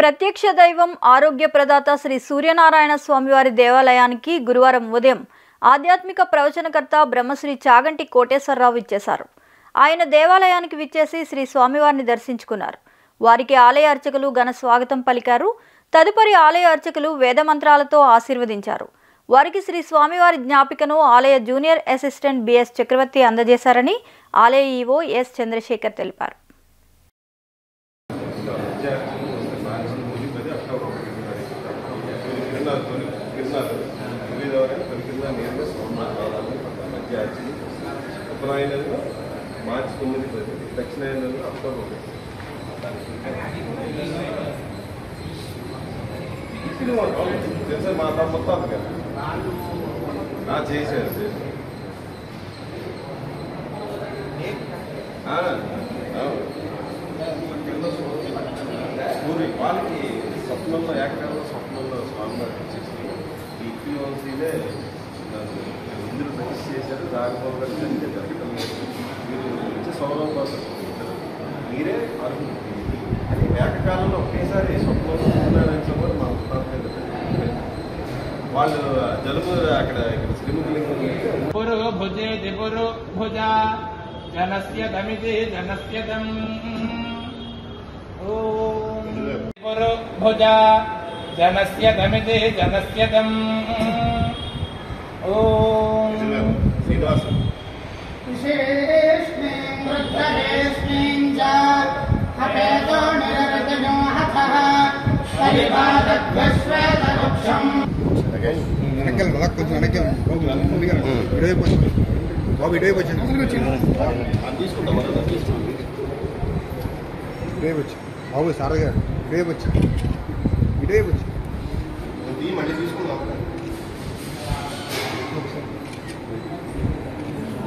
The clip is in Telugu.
ప్రత్యక్ష దైవం ఆరోగ్య ప్రదాత శ్రీ సూర్యనారాయణ స్వామివారి దేవాలయానికి గురువారం ఉదయం ఆధ్యాత్మిక ప్రవచనకర్త బ్రహ్మశ్రీ చాగంటి కోటేశ్వరరావు ఇచ్చేశారు. ఆయన దేవాలయానికి విచ్చేసి శ్రీ స్వామివారిని దర్శించుకున్నారు. వారికి ఆలయ అర్చకులు ఘన స్వాగతం పలికారు. తదుపరి ఆలయ అర్చకులు వేద మంత్రాలతో ఆశీర్వదించారు. వారికి శ్రీ స్వామివారి జ్ఞాపికను ఆలయ జూనియర్ అసిస్టెంట్ బిఎస్ చక్రవర్తి అందజేశారని ఆలయ ఈవో ఎస్ చంద్రశేఖర్ తెలిపారు. మార్చి 9 దక్షిణాయనంలో అక్టోబర్ తెలుసా మా మొత్తం కదా చేశారు వాళ్ళకి స్వప్నంలో ఏకకాలంలో స్వప్నంలో స్వామివారికి వచ్చేసి ఈ ఈక్వివన్సీలే ఇందులో ప్రతిష్ఠ చేశారు. రాఘవరావు గారు జరిగితే జరగటం లేదు. మీరు వచ్చే సౌరవం కోసం మీరే అర్హులు. అది ఏకకాలంలో ఒకేసారి స్వప్నంలో కూడా మా ముఖ్యమంత్రి వాళ్ళు జలుబు అక్కడ శ్రీముఖలింగం జనస్య దమితి జనస్య దం భుజ జనస్య దమితి జనస్య దం శ్రీనివాసం బాబు సార్ గారు ఇటువైపు వచ్చి